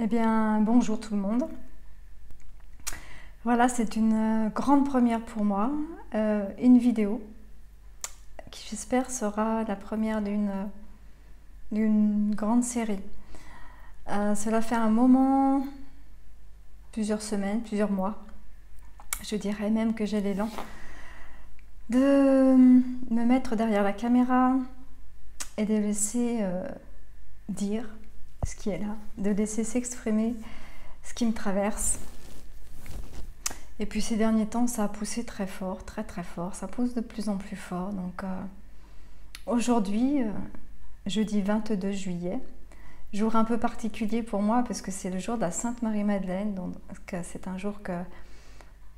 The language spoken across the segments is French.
Eh bien, bonjour tout le monde. Voilà, c'est une grande première pour moi, une vidéo qui j'espère sera la première d'une grande série. Cela fait un moment, plusieurs semaines, plusieurs mois, je dirais même que j'ai l'élan de me mettre derrière la caméra et de laisser dire ce qui est là, de laisser s'exprimer ce qui me traverse. Et puis ces derniers temps, ça a poussé très fort, très très fort. Ça pousse de plus en plus fort. Donc aujourd'hui, jeudi 22 juillet, jour un peu particulier pour moi parce que c'est le jour de la Sainte Marie-Madeleine. Donc c'est un jour que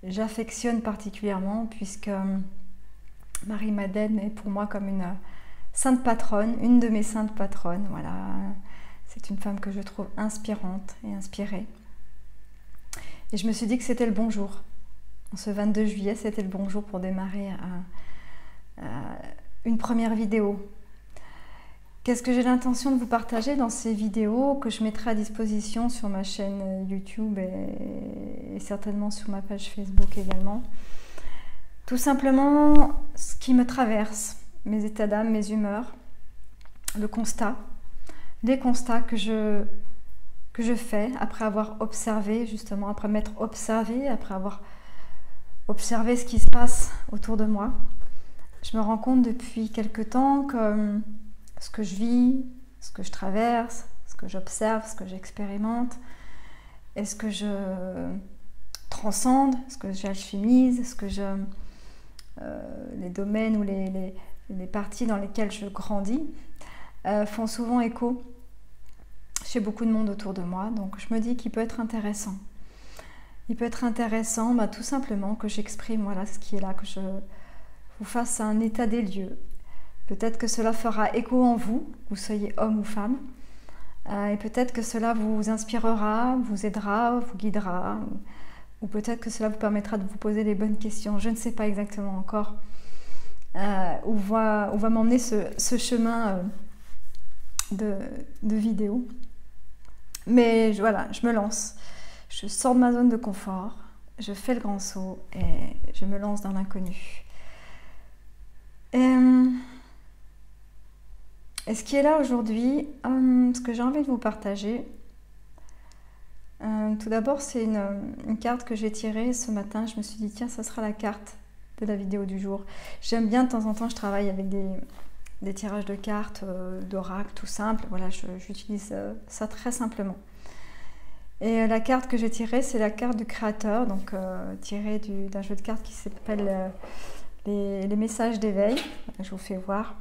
j'affectionne particulièrement puisque Marie-Madeleine est pour moi comme une sainte patronne, une de mes saintes patronnes. Voilà, c'est une femme que je trouve inspirante et inspirée. Et je me suis dit que c'était le bon jour. Ce 22 juillet, c'était le bon jour pour démarrer une première vidéo. Qu'est-ce que j'ai l'intention de vous partager dans ces vidéos que je mettrai à disposition sur ma chaîne YouTube et certainement sur ma page Facebook également. Tout simplement ce qui me traverse, mes états d'âme, mes humeurs, le constat, les constats que je fais après avoir observé, justement, après m'être observé, après avoir observé ce qui se passe autour de moi. Je me rends compte depuis quelque temps que ce que je vis, ce que je traverse, ce que j'observe, ce que j'expérimente, et ce que je transcende, ce que j'alchimise, les domaines ou les parties dans lesquelles je grandis, font souvent écho chez beaucoup de monde autour de moi. Donc je me dis qu'il peut être intéressant. Il peut être intéressant tout simplement que j'exprime ce qui est là, que je vous fasse un état des lieux. Peut-être que cela fera écho en vous, que vous soyez homme ou femme. Et peut-être que cela vous inspirera, vous aidera, vous guidera. Ou peut-être que cela vous permettra de vous poser les bonnes questions. Je ne sais pas exactement encore où va m'emmener ce chemin de vidéo. Mais voilà, je me lance. Je sors de ma zone de confort, je fais le grand saut et je me lance dans l'inconnu. Et ce qui est là aujourd'hui, ce que j'ai envie de vous partager, tout d'abord c'est une carte que j'ai tirée ce matin. Je me suis dit tiens, ça sera la carte de la vidéo du jour. J'aime bien de temps en temps, je travaille avec des tirages de cartes, d'oracle tout simple. Voilà, j'utilise ça très simplement. Et la carte que j'ai tirée, c'est la carte du créateur, donc tirée d'un jeu de cartes qui s'appelle les messages d'éveil. Je vous fais voir,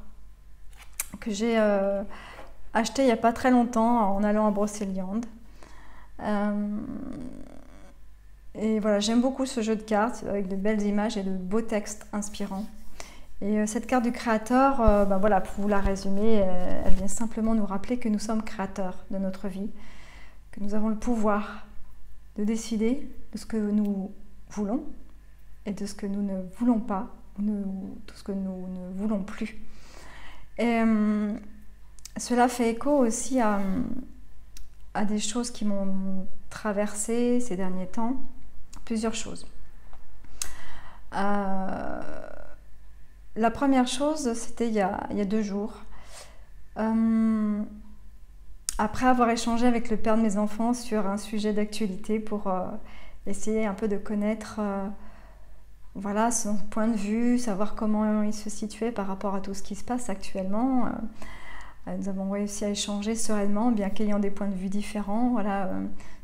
que j'ai acheté il n'y a pas très longtemps en allant à Brocéliande. Et voilà, j'aime beaucoup ce jeu de cartes avec de belles images et de beaux textes inspirants. Et cette carte du créateur, voilà, pour vous la résumer, elle vient simplement nous rappeler que nous sommes créateurs de notre vie, que nous avons le pouvoir de décider de ce que nous voulons et de ce que nous ne voulons pas, de ce que nous ne voulons plus. Et cela fait écho aussi à des choses qui m'ont traversée ces derniers temps, plusieurs choses. La première chose, c'était il y a 2 jours. Après avoir échangé avec le père de mes enfants sur un sujet d'actualité pour essayer un peu de connaître voilà, son point de vue, savoir comment il se situait par rapport à tout ce qui se passe actuellement. Nous avons réussi à échanger sereinement, bien qu'ayant des points de vue différents. Voilà,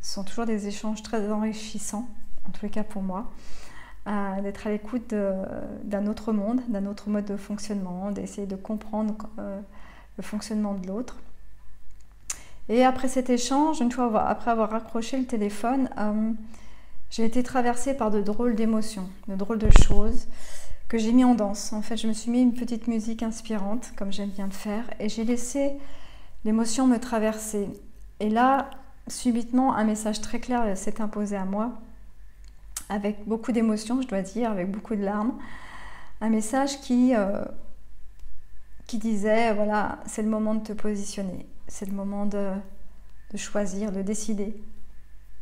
ce sont toujours des échanges très enrichissants, en tous les cas pour moi, d'être à l'écoute d'un autre monde, d'un autre mode de fonctionnement, d'essayer de comprendre le fonctionnement de l'autre. Et après cet échange, après avoir raccroché le téléphone, j'ai été traversée par de drôles d'émotions, de drôles de choses que j'ai mis en danse. En fait, je me suis mis une petite musique inspirante, comme j'aime bien le faire, et j'ai laissé l'émotion me traverser. Et là, subitement, un message très clair s'est imposé à moi, avec beaucoup d'émotions, je dois dire, avec beaucoup de larmes. Un message qui disait, voilà, c'est le moment de te positionner, c'est le moment de de choisir, de décider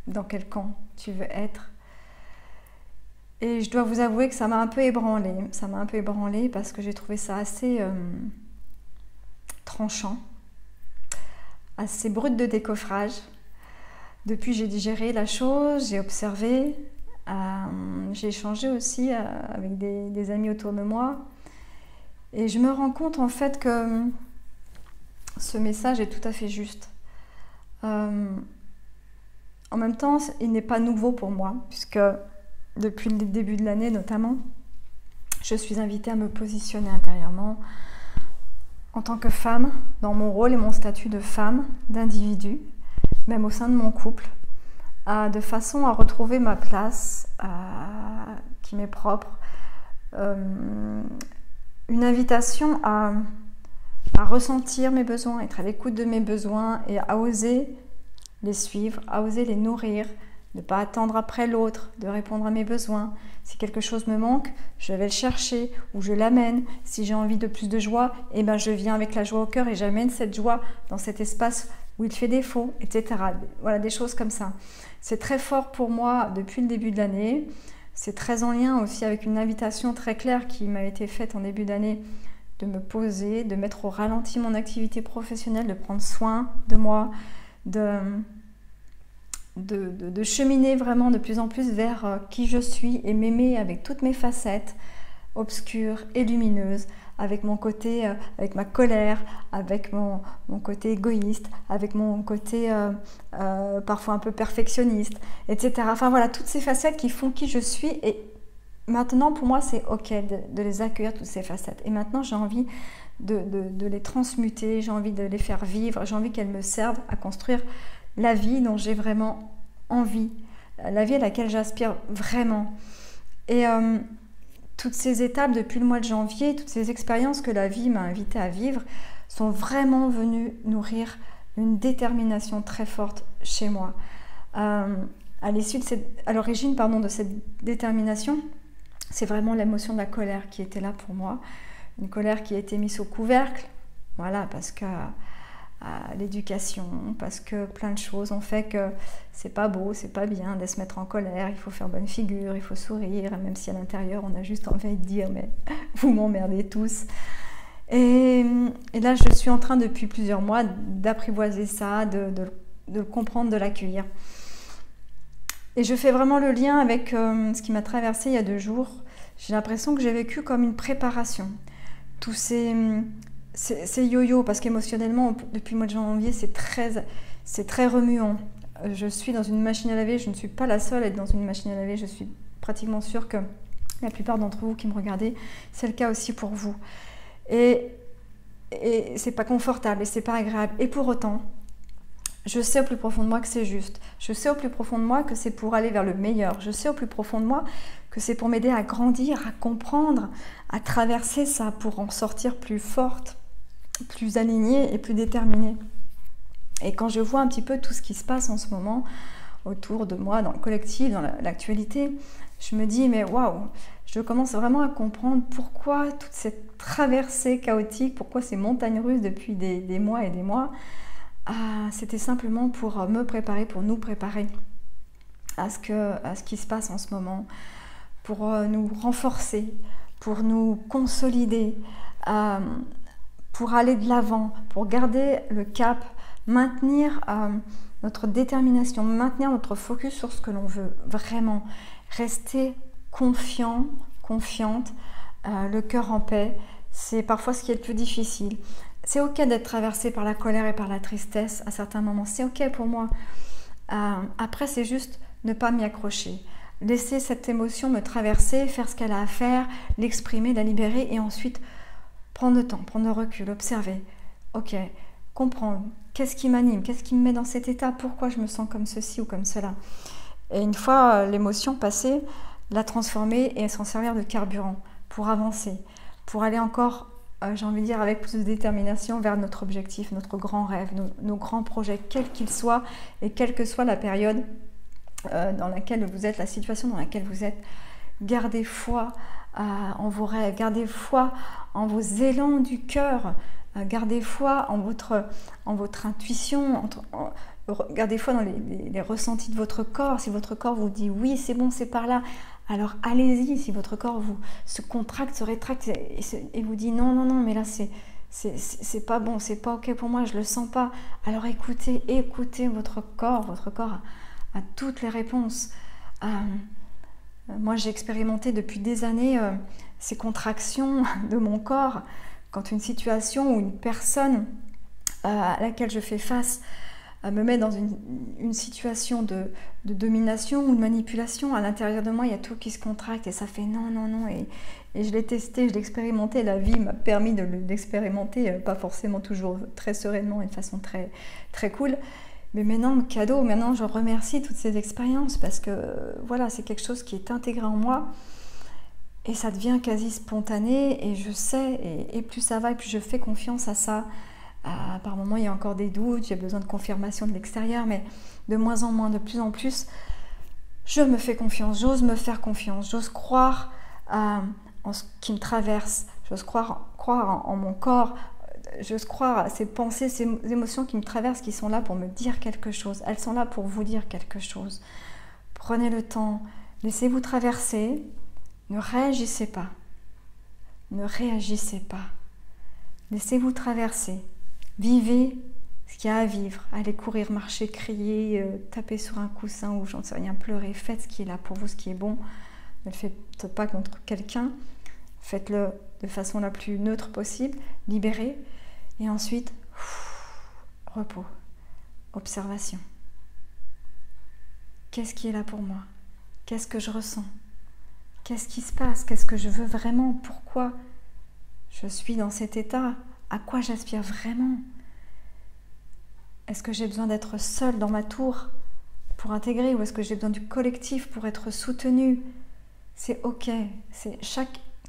dans quel camp tu veux être. Et je dois vous avouer que ça m'a un peu ébranlée. Ça m'a un peu ébranlée parce que j'ai trouvé ça assez tranchant, assez brut de décoffrage. Depuis, j'ai digéré la chose, j'ai observé, j'ai échangé aussi avec des amis autour de moi. Et je me rends compte en fait que ce message est tout à fait juste. En même temps, il n'est pas nouveau pour moi, puisque depuis le début de l'année notamment, je suis invitée à me positionner intérieurement en tant que femme, dans mon rôle et mon statut de femme, d'individu, même au sein de mon couple, de façon à retrouver ma place qui m'est propre. Une invitation à ressentir mes besoins, être à l'écoute de mes besoins et à oser les suivre, à oser les nourrir, ne pas attendre après l'autre, de répondre à mes besoins. Si quelque chose me manque, je vais le chercher ou je l'amène. Si j'ai envie de plus de joie, eh ben je viens avec la joie au cœur et j'amène cette joie dans cet espace où il fait défaut, etc. Voilà, des choses comme ça. C'est très fort pour moi depuis le début de l'année. C'est très en lien aussi avec une invitation très claire qui m'a été faite en début d'année de me poser, de mettre au ralenti mon activité professionnelle, de prendre soin de moi, de cheminer vraiment de plus en plus vers qui je suis et m'aimer avec toutes mes facettes, obscures et lumineuses, avec mon côté, avec ma colère, avec mon côté égoïste, avec mon côté parfois un peu perfectionniste, etc. Enfin voilà, toutes ces facettes qui font qui je suis et maintenant pour moi c'est ok de les accueillir, toutes ces facettes. Et maintenant j'ai envie de les transmuter, j'ai envie de les faire vivre, j'ai envie qu'elles me servent à construire la vie dont j'ai vraiment envie, la vie à laquelle j'aspire vraiment. Et toutes ces étapes depuis le mois de janvier, toutes ces expériences que la vie m'a invitée à vivre sont vraiment venues nourrir une détermination très forte chez moi. À l'origine de cette détermination, c'est vraiment l'émotion de la colère qui était là pour moi. Une colère qui a été mise au couvercle, voilà, parce que l'éducation, parce que plein de choses ont fait que c'est pas beau, c'est pas bien de se mettre en colère, il faut faire bonne figure, il faut sourire, même si à l'intérieur on a juste envie de dire mais vous m'emmerdez tous. Et là je suis en train depuis plusieurs mois d'apprivoiser ça, de le comprendre, de l'accueillir. Et je fais vraiment le lien avec ce qui m'a traversé il y a 2 jours. J'ai l'impression que j'ai vécu comme une préparation. Tous ces yo-yo, parce qu'émotionnellement, depuis le mois de janvier, c'est très remuant. Je suis dans une machine à laver, je ne suis pas la seule à être dans une machine à laver, je suis pratiquement sûre que la plupart d'entre vous qui me regardez, c'est le cas aussi pour vous. Et c'est pas confortable et c'est pas agréable. Et pour autant, je sais au plus profond de moi que c'est juste. Je sais au plus profond de moi que c'est pour aller vers le meilleur. Je sais au plus profond de moi que c'est pour m'aider à grandir, à comprendre, à traverser ça, pour en sortir plus forte, plus alignée et plus déterminée. Et quand je vois un petit peu tout ce qui se passe en ce moment autour de moi, dans le collectif, dans l'actualité, je me dis mais waouh, je commence vraiment à comprendre pourquoi toute cette traversée chaotique, pourquoi ces montagnes russes depuis des mois et des mois. C'était simplement pour me préparer, pour nous préparer à ce qui se passe en ce moment, pour nous renforcer, pour nous consolider, pour aller de l'avant, pour garder le cap, maintenir notre détermination, maintenir notre focus sur ce que l'on veut vraiment, rester confiant, confiante, le cœur en paix. C'est parfois ce qui est le plus difficile. C'est ok d'être traversé par la colère et par la tristesse à certains moments, c'est ok pour moi. Après, c'est juste ne pas m'y accrocher. Laisser cette émotion me traverser, faire ce qu'elle a à faire, l'exprimer, la libérer et ensuite prendre le temps, prendre le recul, observer. Ok, comprendre, qu'est-ce qui m'anime, qu'est-ce qui me met dans cet état, pourquoi je me sens comme ceci ou comme cela. Et une fois l'émotion passée, la transformer et s'en servir de carburant pour avancer, pour aller encore, j'ai envie de dire, avec plus de détermination vers notre objectif, notre grand rêve, nos grands projets, quels qu'ils soient et quelle que soit la période dans laquelle vous êtes, la situation dans laquelle vous êtes. Gardez foi en vos rêves, gardez foi en vos élans du cœur. Gardez foi en votre intuition, gardez foi dans les ressentis de votre corps. Si votre corps vous dit oui, c'est bon, c'est par là, alors allez-y. Si votre corps se contracte, se rétracte et vous dit non, non, non, mais là c'est pas bon, c'est pas ok pour moi, je le sens pas, alors écoutez votre corps. Votre corps a toutes les réponses. Moi, j'ai expérimenté depuis des années ces contractions de mon corps quand une situation ou une personne à laquelle je fais face me met dans une situation de domination ou de manipulation. À l'intérieur de moi, il y a tout qui se contracte et ça fait non, non, non. Et je l'ai testé, je l'ai expérimenté. La vie m'a permis de l'expérimenter, pas forcément toujours très sereinement et de façon très, très cool. Mais maintenant, cadeau, maintenant je remercie toutes ces expériences parce que voilà, c'est quelque chose qui est intégré en moi et ça devient quasi spontané et je sais, et plus ça va et plus je fais confiance à ça. Par moments, il y a encore des doutes, j'ai besoin de confirmation de l'extérieur, mais de moins en moins, de plus en plus, je me fais confiance, j'ose me faire confiance, j'ose croire en ce qui me traverse, j'ose croire en mon corps, j'ose croire à ces pensées, ces émotions qui me traversent, qui sont là pour me dire quelque chose. Elles sont là pour vous dire quelque chose. Prenez le temps, laissez-vous traverser, ne réagissez pas. Ne réagissez pas. Laissez-vous traverser. Vivez ce qu'il y a à vivre. Allez courir, marcher, crier, taper sur un coussin ou j'en sais rien, pleurer. Faites ce qui est là pour vous, ce qui est bon. Ne le faites pas contre quelqu'un. Faites-le de façon la plus neutre possible. Libérez. Et ensuite, repos, observation. Qu'est-ce qui est là pour moi? Qu'est-ce que je ressens? Qu'est-ce qui se passe? Qu'est-ce que je veux vraiment? Pourquoi je suis dans cet état? À quoi j'aspire vraiment? Est-ce que j'ai besoin d'être seule dans ma tour pour intégrer ou est-ce que j'ai besoin du collectif pour être soutenue? C'est ok,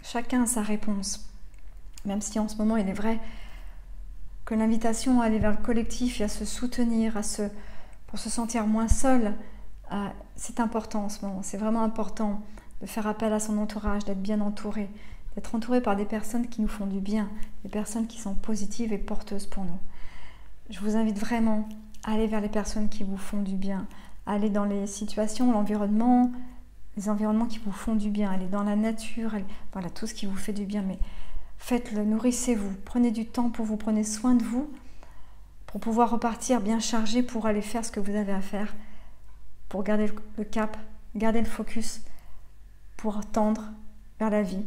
chacun a sa réponse. Même si en ce moment il est vrai que l'invitation à aller vers le collectif et à se soutenir, pour se sentir moins seul, c'est important en ce moment. C'est vraiment important de faire appel à son entourage, d'être bien entouré, d'être entouré par des personnes qui nous font du bien, des personnes qui sont positives et porteuses pour nous. Je vous invite vraiment à aller vers les personnes qui vous font du bien, à aller dans les situations, l'environnement, les environnements qui vous font du bien, aller dans la nature, voilà, tout ce qui vous fait du bien, mais faites-le, nourrissez-vous, prenez du temps pour vous, prenez soin de vous pour pouvoir repartir bien chargé pour aller faire ce que vous avez à faire, pour garder le cap, garder le focus, pour tendre vers la vie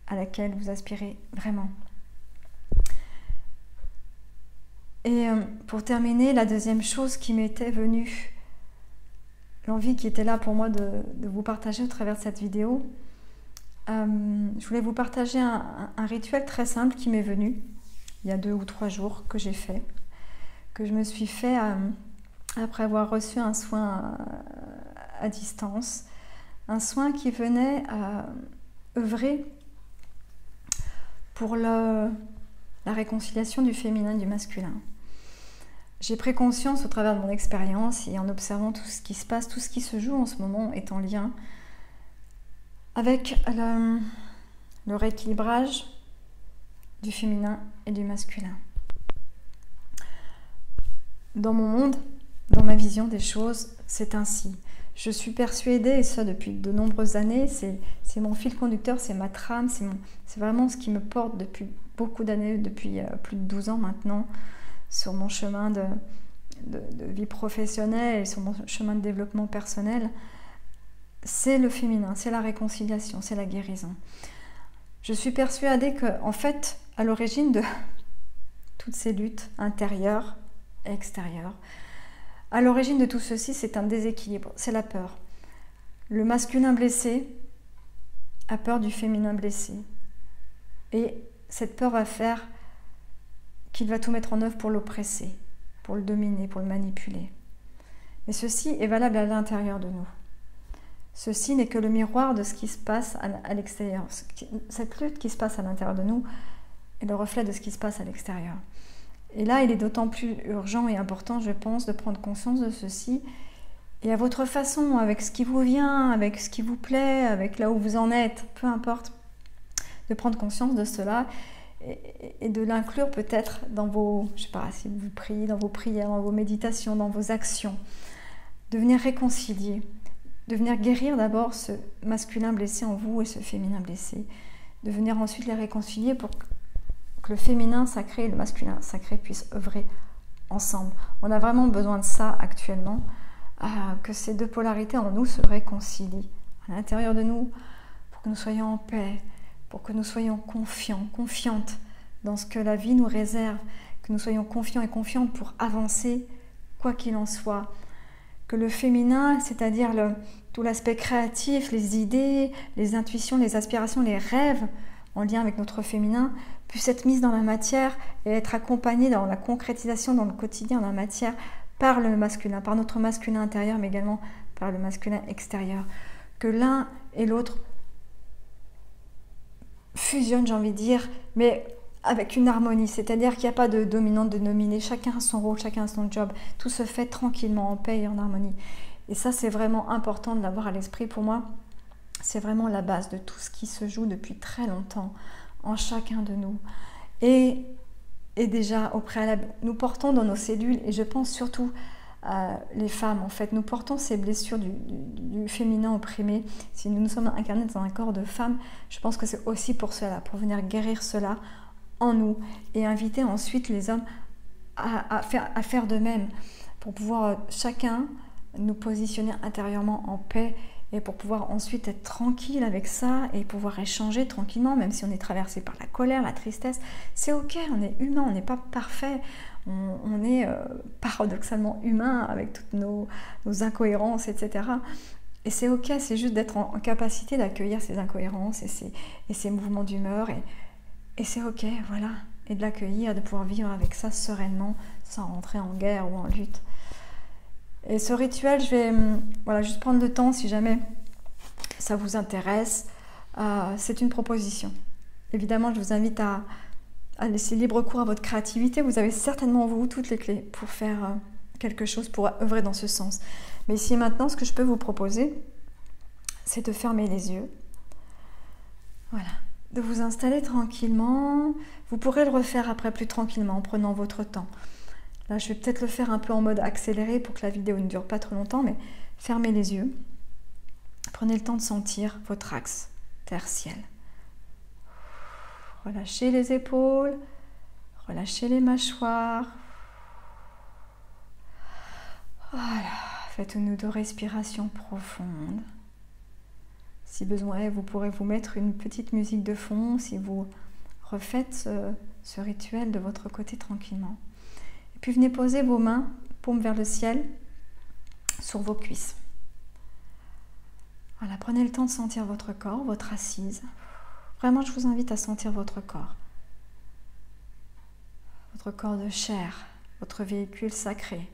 à laquelle vous aspirez vraiment. Et pour terminer, la deuxième chose qui m'était venue, l'envie qui était là pour moi de vous partager au travers de cette vidéo, je voulais vous partager un rituel très simple qui m'est venu il y a 2 ou 3 jours que j'ai fait, que je me suis fait après avoir reçu un soin à distance, un soin qui venait œuvrer pour la réconciliation du féminin et du masculin. J'ai pris conscience au travers de mon expérience et en observant tout ce qui se passe, tout ce qui se joue en ce moment est en lien avec le rééquilibrage du féminin et du masculin. Dans mon monde, dans ma vision des choses, c'est ainsi. Je suis persuadée, et ça depuis de nombreuses années, c'est mon fil conducteur, c'est ma trame, c'est vraiment ce qui me porte depuis beaucoup d'années, depuis plus de 12 ans maintenant, sur mon chemin de vie professionnelle et sur mon chemin de développement personnel. C'est le féminin, c'est la réconciliation, c'est la guérison. Je suis persuadée que, en fait, à l'origine de toutes ces luttes intérieures et extérieures, à l'origine de tout ceci, c'est un déséquilibre, c'est la peur. Le masculin blessé a peur du féminin blessé. Et cette peur va faire qu'il va tout mettre en œuvre pour l'oppresser, pour le dominer, pour le manipuler. Mais ceci est valable à l'intérieur de nous. Ceci n'est que le miroir de ce qui se passe à l'extérieur. Cette lutte qui se passe à l'intérieur de nous est le reflet de ce qui se passe à l'extérieur. Et là, il est d'autant plus urgent et important, je pense, de prendre conscience de ceci et à votre façon, avec ce qui vous vient, avec ce qui vous plaît, avec là où vous en êtes, peu importe, de prendre conscience de cela et de l'inclure peut-être dans vos, je sais pas, si vous priez, dans vos prières, dans vos méditations, dans vos actions, de venir réconcilier, de venir guérir d'abord ce masculin blessé en vous et ce féminin blessé, de venir ensuite les réconcilier pour que le féminin sacré et le masculin sacré puissent œuvrer ensemble. On a vraiment besoin de ça actuellement, que ces deux polarités en nous se réconcilient à l'intérieur de nous, pour que nous soyons en paix, pour que nous soyons confiants, confiantes dans ce que la vie nous réserve, que nous soyons confiants et confiantes pour avancer, quoi qu'il en soit. Que le féminin, c'est-à-dire tout l'aspect créatif, les idées, les intuitions, les aspirations, les rêves, en lien avec notre féminin, puissent être mises dans la matière et être accompagnées dans la concrétisation dans le quotidien, dans la matière, par le masculin, par notre masculin intérieur, mais également par le masculin extérieur. Que l'un et l'autre fusionnent, j'ai envie de dire, mais avec une harmonie, c'est-à-dire qu'il n'y a pas de dominante, de dominé, chacun a son rôle, chacun a son job, tout se fait tranquillement, en paix et en harmonie. Et ça, c'est vraiment important de l'avoir à l'esprit. Pour moi, c'est vraiment la base de tout ce qui se joue depuis très longtemps en chacun de nous. Et déjà, au préalable, nous portons dans nos cellules, et je pense surtout les femmes, en fait, nous portons ces blessures du féminin opprimé. Si nous nous sommes incarnés dans un corps de femme, je pense que c'est aussi pour cela, pour venir guérir cela en nous et inviter ensuite les hommes à faire de même, pour pouvoir chacun nous positionner intérieurement en paix et pour pouvoir ensuite être tranquille avec ça et pouvoir échanger tranquillement, même si on est traversé par la colère, la tristesse. C'est ok, on est humain, on n'est pas parfait, on est paradoxalement humain avec toutes nos incohérences, etc. Et c'est ok, c'est juste d'être en capacité d'accueillir ces incohérences et ces mouvements d'humeur et c'est ok, voilà, et de l'accueillir, de pouvoir vivre avec ça sereinement, sans rentrer en guerre ou en lutte. Et ce rituel, je vais juste prendre le temps si jamais ça vous intéresse. C'est une proposition. Évidemment, je vous invite à laisser libre cours à votre créativité. Vous avez certainement en vous toutes les clés pour faire quelque chose, pour œuvrer dans ce sens. Mais ici et maintenant, ce que je peux vous proposer, c'est de fermer les yeux. Voilà. De vous installer tranquillement. Vous pourrez le refaire après plus tranquillement, en prenant votre temps. Là, je vais peut-être le faire un peu en mode accéléré pour que la vidéo ne dure pas trop longtemps, mais fermez les yeux. Prenez le temps de sentir votre axe terre-ciel. Relâchez les épaules, relâchez les mâchoires. Voilà, faites une ou deux respirations profondes. Si besoin est, vous pourrez vous mettre une petite musique de fond si vous refaites ce rituel de votre côté tranquillement. Et puis venez poser vos mains, paumes vers le ciel, sur vos cuisses. Voilà, prenez le temps de sentir votre corps, votre assise. Vraiment, je vous invite à sentir votre corps. Votre corps de chair, votre véhicule sacré.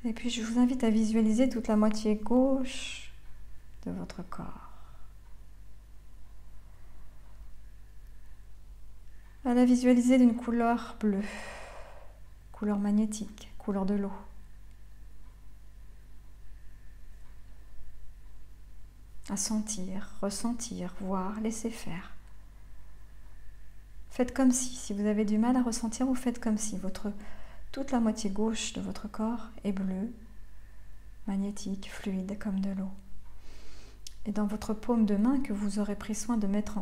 Et puis, je vous invite à visualiser toute la moitié gauche de votre corps. À la visualiser d'une couleur bleue, couleur magnétique, couleur de l'eau. À sentir, ressentir, voir, laisser faire. Faites comme si vous avez du mal à ressentir, vous faites comme si toute la moitié gauche de votre corps est bleue, magnétique, fluide comme de l'eau. Et dans votre paume de main que vous aurez pris soin de mettre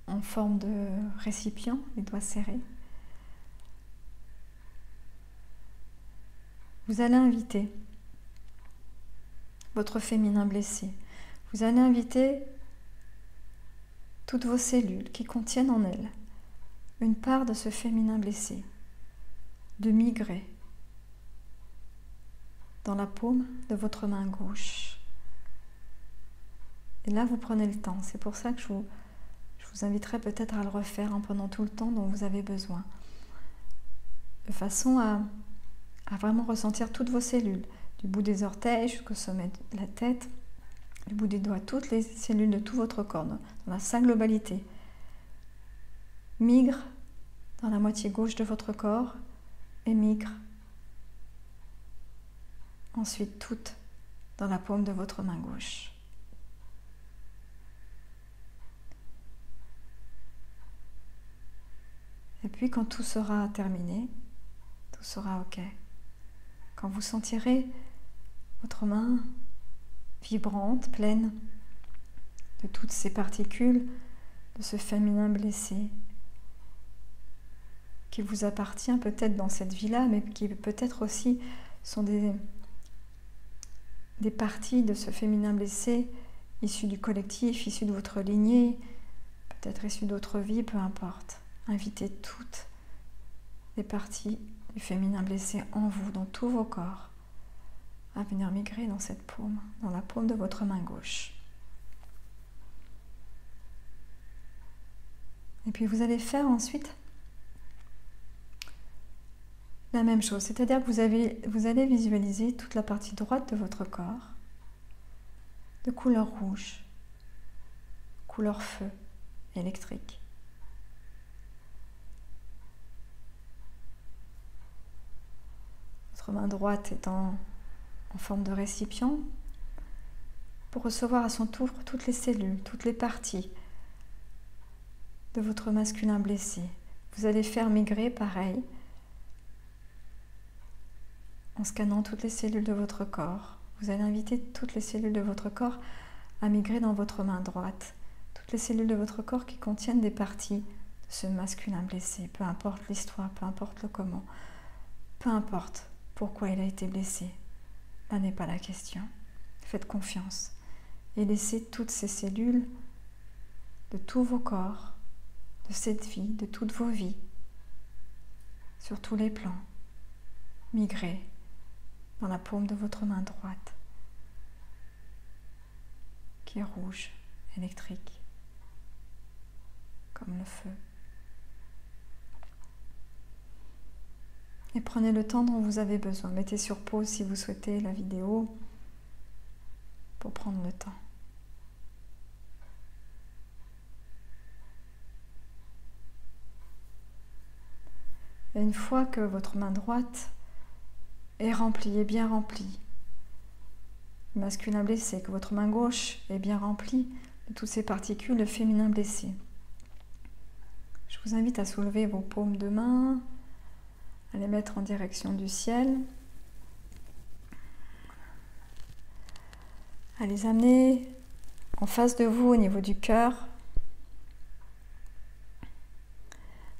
en forme de récipient, les doigts serrés, vous allez inviter votre féminin blessé. Vous allez inviter toutes vos cellules qui contiennent en elles une part de ce féminin blessé, de migrer dans la paume de votre main gauche. Et là, vous prenez le temps. C'est pour ça que je vous inviterai peut-être à le refaire en prenant tout le temps dont vous avez besoin, de façon à vraiment ressentir toutes vos cellules, du bout des orteils jusqu'au sommet de la tête, du bout des doigts, toutes les cellules de tout votre corps, dans sa globalité, migrent dans la moitié gauche de votre corps et migrent ensuite toutes dans la paume de votre main gauche. Et puis quand tout sera terminé, tout sera OK. Quand vous sentirez votre main vibrante, pleine de toutes ces particules, de ce féminin blessé, qui vous appartient peut-être dans cette vie-là, mais qui peut-être aussi sont des parties de ce féminin blessé issues du collectif, issues de votre lignée, peut-être issues d'autres vies, peu importe. Invitez toutes les parties du féminin blessé en vous, dans tous vos corps, à venir migrer dans cette paume, dans la paume de votre main gauche. Et puis vous allez faire ensuite la même chose, c'est-à-dire que vous allez visualiser toute la partie droite de votre corps de couleur rouge, couleur feu électrique. Votre main droite est en forme de récipient pour recevoir à son tour toutes les cellules, toutes les parties de votre masculin blessé. Vous allez faire migrer pareil en scannant toutes les cellules de votre corps. Vous allez inviter toutes les cellules de votre corps à migrer dans votre main droite. Toutes les cellules de votre corps qui contiennent des parties de ce masculin blessé. Peu importe l'histoire, peu importe le comment, peu importe pourquoi il a été blessé. Là n'est pas la question. Faites confiance et laissez toutes ces cellules de tous vos corps, de cette vie, de toutes vos vies, sur tous les plans, migrer dans la paume de votre main droite, qui est rouge, électrique, comme le feu. Et prenez le temps dont vous avez besoin. Mettez sur pause si vous souhaitez la vidéo pour prendre le temps. Et une fois que votre main droite est remplie, est bien remplie, le masculin blessé, que votre main gauche est bien remplie de toutes ces particules, le féminin blessé, je vous invite à soulever vos paumes de main, à les mettre en direction du ciel, à les amener en face de vous au niveau du cœur.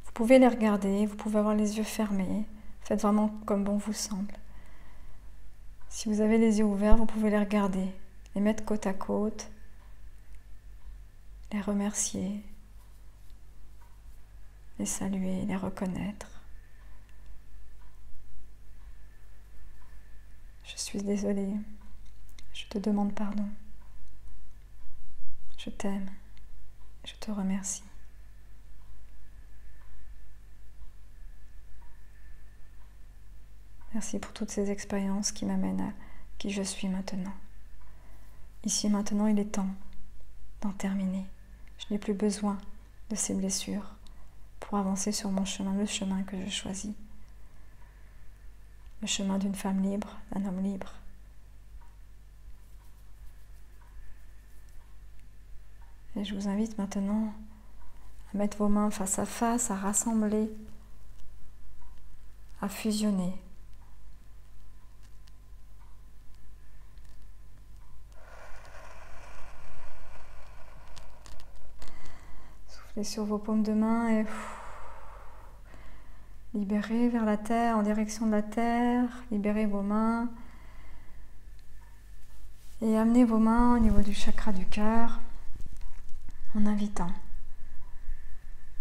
Vous pouvez les regarder, vous pouvez avoir les yeux fermés, faites vraiment comme bon vous semble. Si vous avez les yeux ouverts, vous pouvez les regarder, les mettre côte à côte, les remercier, les saluer, les reconnaître. Je suis désolée, je te demande pardon. Je t'aime, je te remercie. Merci pour toutes ces expériences qui m'amènent à qui je suis maintenant. Ici maintenant, il est temps d'en terminer. Je n'ai plus besoin de ces blessures pour avancer sur mon chemin, le chemin que je choisis. Le chemin d'une femme libre, d'un homme libre. Et je vous invite maintenant à mettre vos mains face à face, à rassembler, à fusionner. Soufflez sur vos paumes de main et libérez vers la terre, en direction de la terre. Libérez vos mains et amenez vos mains au niveau du chakra du cœur en invitant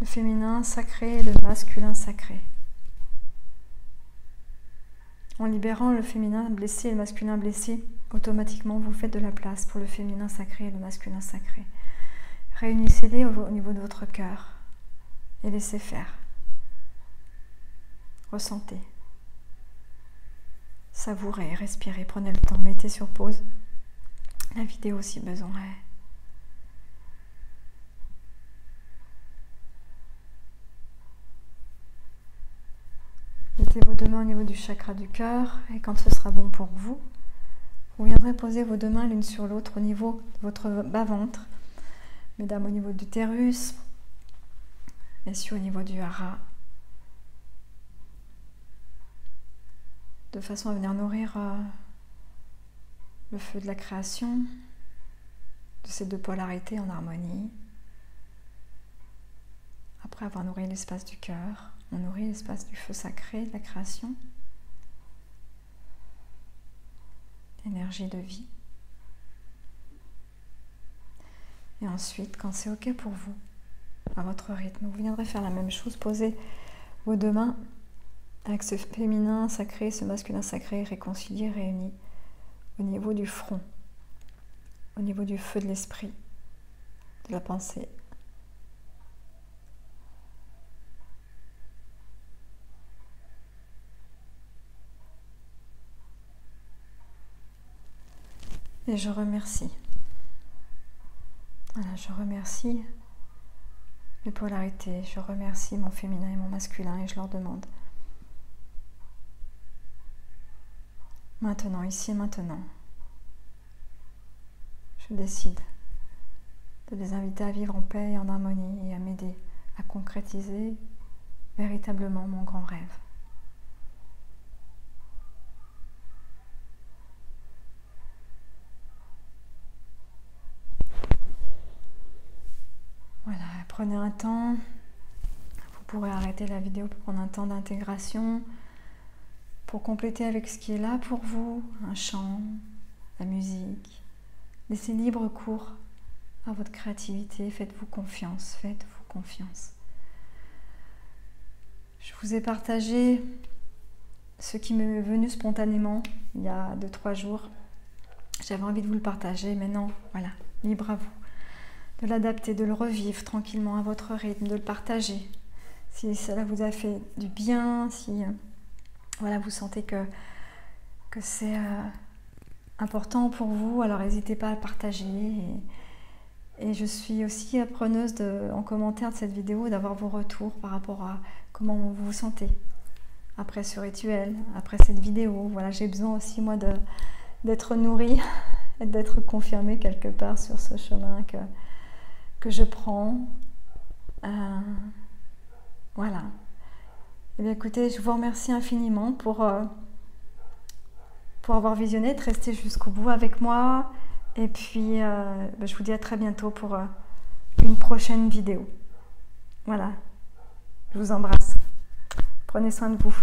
le féminin sacré et le masculin sacré. En libérant le féminin blessé et le masculin blessé, automatiquement vous faites de la place pour le féminin sacré et le masculin sacré. Réunissez-les au niveau de votre cœur et laissez faire. Ressentez. Savourez, respirez, prenez le temps, mettez sur pause la vidéo si besoin est. Mettez vos deux mains au niveau du chakra du cœur et quand ce sera bon pour vous, Vous viendrez poser vos deux mains l'une sur l'autre au niveau de votre bas-ventre. Mesdames, au niveau de l'utérus, messieurs, au niveau du hara. De façon à venir nourrir le feu de la création, de ces deux polarités en harmonie. Après avoir nourri l'espace du cœur, on nourrit l'espace du feu sacré de la création. Énergie de vie. Et ensuite, quand c'est OK pour vous, à votre rythme, vous viendrez faire la même chose, poser vos deux mains avec ce féminin sacré, ce masculin sacré réconcilié, réuni au niveau du front, au niveau du feu de l'esprit, de la pensée. Et je remercie. Voilà, je remercie les polarités, je remercie mon féminin et mon masculin et je leur demande maintenant, ici et maintenant, je décide de les inviter à vivre en paix et en harmonie et à m'aider à concrétiser véritablement mon grand rêve. Voilà, prenez un temps, vous pourrez arrêter la vidéo pour prendre un temps d'intégration, pour compléter avec ce qui est là pour vous, un chant, la musique. Laissez libre cours à votre créativité, faites-vous confiance, faites-vous confiance. Je vous ai partagé ce qui m'est venu spontanément il y a 2-3 jours. J'avais envie de vous le partager, maintenant, voilà, libre à vous de l'adapter, de le revivre tranquillement à votre rythme, de le partager. Si cela vous a fait du bien, si voilà, vous sentez que c'est important pour vous, alors n'hésitez pas à le partager. Et je suis aussi preneuse en commentaire de cette vidéo d'avoir vos retours par rapport à comment vous vous sentez après ce rituel, après cette vidéo. Voilà, j'ai besoin aussi moi d'être nourrie et d'être confirmée quelque part sur ce chemin que je prends. Voilà. Eh bien écoutez, je vous remercie infiniment pour avoir visionné, de rester jusqu'au bout avec moi. Et puis, je vous dis à très bientôt pour une prochaine vidéo. Voilà. Je vous embrasse. Prenez soin de vous.